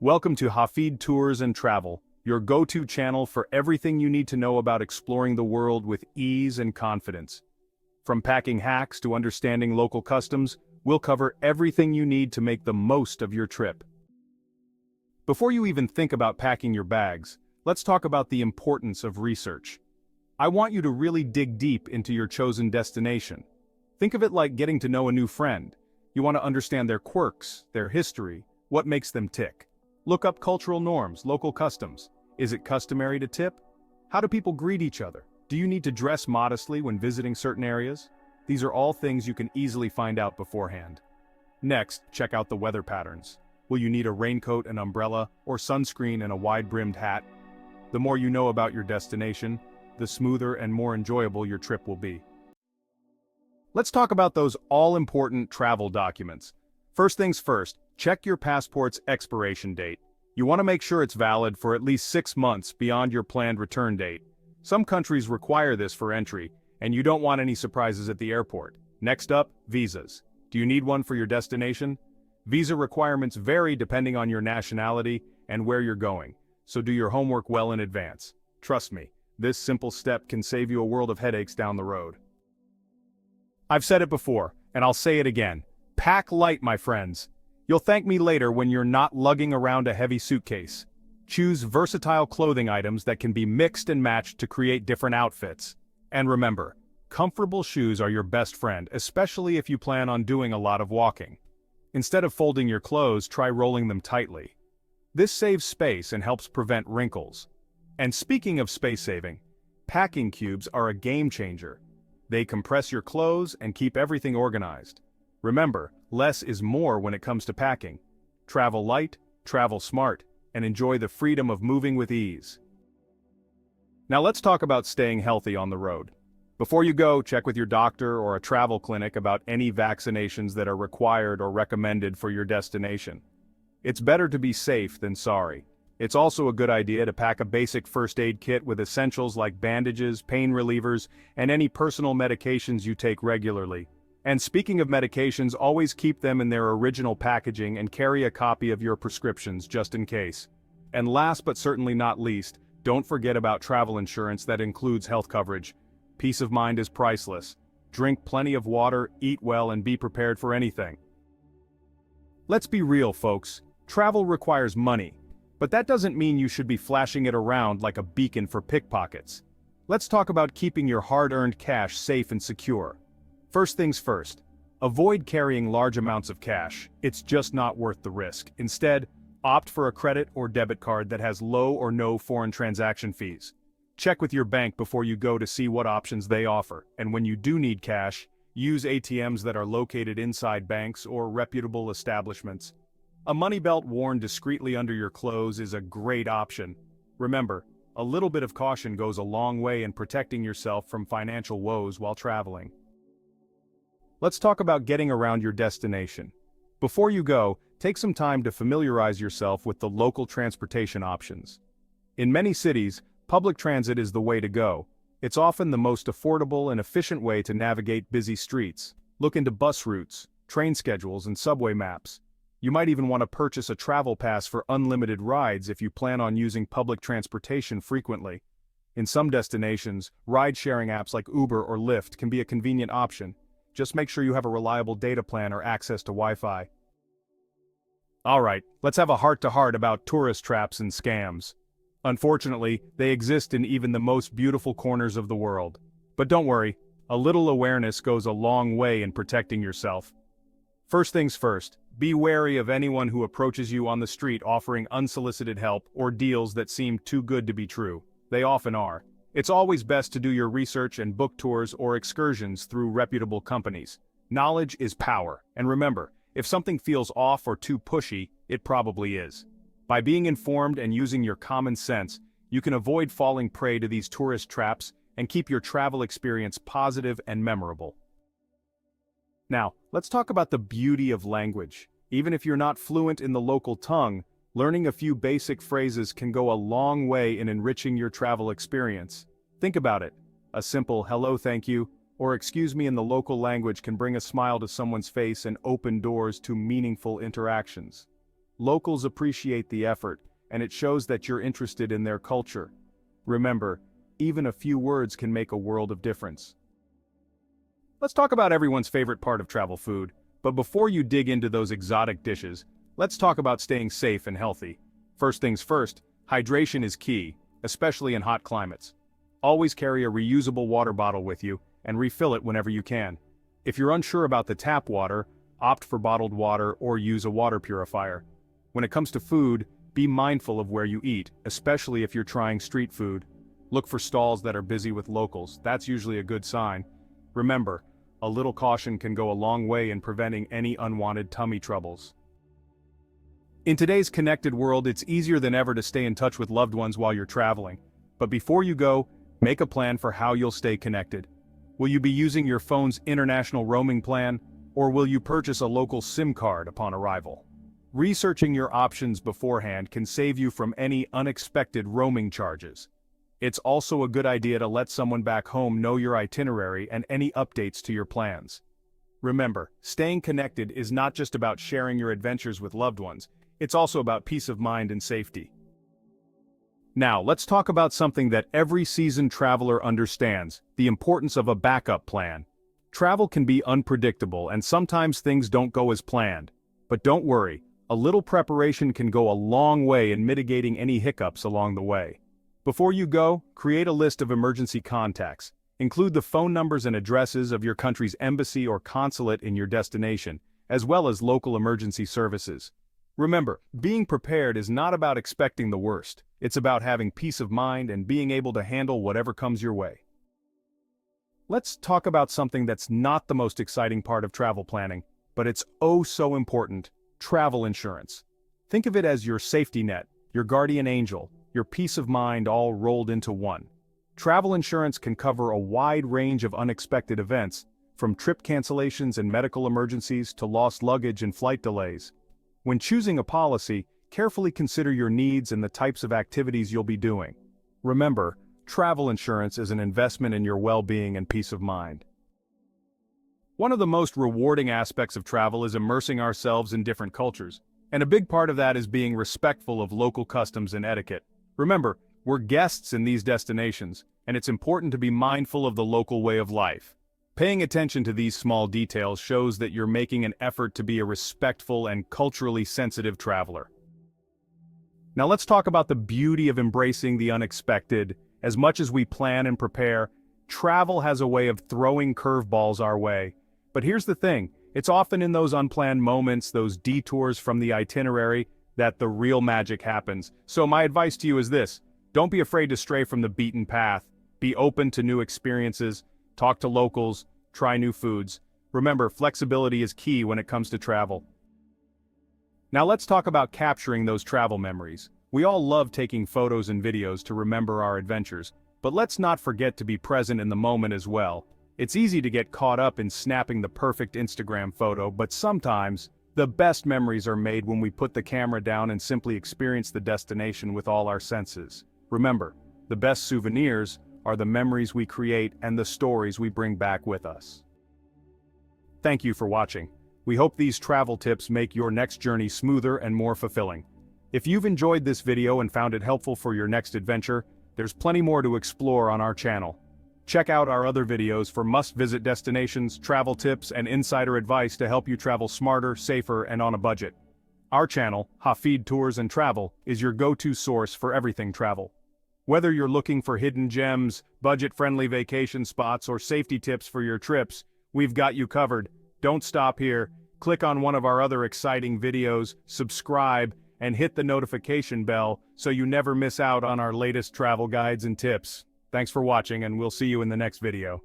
Welcome to Hafid Tours and Travel, your go-to channel for everything you need to know about exploring the world with ease and confidence. From packing hacks to understanding local customs, we'll cover everything you need to make the most of your trip. Before you even think about packing your bags, let's talk about the importance of research. I want you to really dig deep into your chosen destination. Think of it like getting to know a new friend. You want to understand their quirks, their history, what makes them tick. Look up cultural norms, local customs. Is it customary to tip? How do people greet each other? Do you need to dress modestly when visiting certain areas? These are all things you can easily find out beforehand. Next, check out the weather patterns. Will you need a raincoat, an umbrella, or sunscreen and a wide-brimmed hat? The more you know about your destination, the smoother and more enjoyable your trip will be. Let's talk about those all-important travel documents. First things first, check your passport's expiration date. You want to make sure it's valid for at least 6 months beyond your planned return date. Some countries require this for entry, and you don't want any surprises at the airport. Next up, visas. Do you need one for your destination? Visa requirements vary depending on your nationality and where you're going, so do your homework well in advance. Trust me, this simple step can save you a world of headaches down the road. I've said it before, and I'll say it again. Pack light, my friends. You'll thank me later when you're not lugging around a heavy suitcase. Choose versatile clothing items that can be mixed and matched to create different outfits. And remember, comfortable shoes are your best friend, especially if you plan on doing a lot of walking. Instead of folding your clothes, try rolling them tightly. This saves space and helps prevent wrinkles. And speaking of space saving, packing cubes are a game changer. They compress your clothes and keep everything organized. Remember, less is more when it comes to packing. Travel light, travel smart, and enjoy the freedom of moving with ease. Now let's talk about staying healthy on the road. Before you go, check with your doctor or a travel clinic about any vaccinations that are required or recommended for your destination. It's better to be safe than sorry. It's also a good idea to pack a basic first aid kit with essentials like bandages, pain relievers, and any personal medications you take regularly. And speaking of medications, always keep them in their original packaging and carry a copy of your prescriptions just in case. And last but certainly not least, don't forget about travel insurance that includes health coverage. Peace of mind is priceless. Drink plenty of water, eat well, and be prepared for anything. Let's be real, folks. Travel requires money, but that doesn't mean you should be flashing it around like a beacon for pickpockets. Let's talk about keeping your hard-earned cash safe and secure. First things first, avoid carrying large amounts of cash. It's just not worth the risk. Instead, opt for a credit or debit card that has low or no foreign transaction fees. Check with your bank before you go to see what options they offer, and when you do need cash, use ATMs that are located inside banks or reputable establishments. A money belt worn discreetly under your clothes is a great option. Remember, a little bit of caution goes a long way in protecting yourself from financial woes while traveling. Let's talk about getting around your destination. Before you go, take some time to familiarize yourself with the local transportation options. In many cities, public transit is the way to go. It's often the most affordable and efficient way to navigate busy streets. Look into bus routes, train schedules, and subway maps. You might even want to purchase a travel pass for unlimited rides if you plan on using public transportation frequently. In some destinations, ride-sharing apps like Uber or Lyft can be a convenient option. Just make sure you have a reliable data plan or access to Wi-Fi. Alright, let's have a heart-to-heart about tourist traps and scams. Unfortunately, they exist in even the most beautiful corners of the world. But don't worry, a little awareness goes a long way in protecting yourself. First things first, be wary of anyone who approaches you on the street offering unsolicited help or deals that seem too good to be true. They often are. It's always best to do your research and book tours or excursions through reputable companies. Knowledge is power, and remember, if something feels off or too pushy, it probably is. By being informed and using your common sense, you can avoid falling prey to these tourist traps and keep your travel experience positive and memorable. Now, let's talk about the beauty of language. Even if you're not fluent in the local tongue, learning a few basic phrases can go a long way in enriching your travel experience. Think about it. A simple hello, thank you, or excuse me in the local language can bring a smile to someone's face and open doors to meaningful interactions. Locals appreciate the effort, and it shows that you're interested in their culture. Remember, even a few words can make a world of difference. Let's talk about everyone's favorite part of travel: food. But before you dig into those exotic dishes, let's talk about staying safe and healthy. First things first, hydration is key, especially in hot climates. Always carry a reusable water bottle with you, and refill it whenever you can. If you're unsure about the tap water, opt for bottled water or use a water purifier. When it comes to food, be mindful of where you eat, especially if you're trying street food. Look for stalls that are busy with locals, that's usually a good sign. Remember, a little caution can go a long way in preventing any unwanted tummy troubles. In today's connected world, it's easier than ever to stay in touch with loved ones while you're traveling. But before you go, make a plan for how you'll stay connected. Will you be using your phone's international roaming plan, or will you purchase a local SIM card upon arrival? Researching your options beforehand can save you from any unexpected roaming charges. It's also a good idea to let someone back home know your itinerary and any updates to your plans. Remember, staying connected is not just about sharing your adventures with loved ones, it's also about peace of mind and safety. Now, let's talk about something that every seasoned traveler understands: the importance of a backup plan. Travel can be unpredictable and sometimes things don't go as planned. But don't worry, a little preparation can go a long way in mitigating any hiccups along the way. Before you go, create a list of emergency contacts. Include the phone numbers and addresses of your country's embassy or consulate in your destination, as well as local emergency services. Remember, being prepared is not about expecting the worst. It's about having peace of mind and being able to handle whatever comes your way. Let's talk about something that's not the most exciting part of travel planning, but it's oh so important: travel insurance. Think of it as your safety net, your guardian angel, your peace of mind all rolled into one. Travel insurance can cover a wide range of unexpected events, from trip cancellations and medical emergencies to lost luggage and flight delays. When choosing a policy, carefully consider your needs and the types of activities you'll be doing. Remember, travel insurance is an investment in your well-being and peace of mind. One of the most rewarding aspects of travel is immersing ourselves in different cultures, and a big part of that is being respectful of local customs and etiquette. Remember, we're guests in these destinations, and it's important to be mindful of the local way of life. Paying attention to these small details shows that you're making an effort to be a respectful and culturally sensitive traveler. Now let's talk about the beauty of embracing the unexpected. As much as we plan and prepare, travel has a way of throwing curveballs our way. But here's the thing, it's often in those unplanned moments, those detours from the itinerary, that the real magic happens. So my advice to you is this: don't be afraid to stray from the beaten path. Be open to new experiences, talk to locals, try new foods. Remember, flexibility is key when it comes to travel. Now let's talk about capturing those travel memories. We all love taking photos and videos to remember our adventures, but let's not forget to be present in the moment as well. It's easy to get caught up in snapping the perfect Instagram photo, but sometimes, the best memories are made when we put the camera down and simply experience the destination with all our senses. Remember, the best souvenirs are the memories we create and the stories we bring back with us. Thank you for watching. We hope these travel tips make your next journey smoother and more fulfilling. If you've enjoyed this video and found it helpful for your next adventure, there's plenty more to explore on our channel. Check out our other videos for must-visit destinations, travel tips, and insider advice to help you travel smarter, safer, and on a budget. Our channel, Hafid Tours and Travel, is your go-to source for everything travel. Whether you're looking for hidden gems, budget-friendly vacation spots, or safety tips for your trips, we've got you covered. Don't stop here. Click on one of our other exciting videos, subscribe, and hit the notification bell so you never miss out on our latest travel guides and tips. Thanks for watching, and we'll see you in the next video.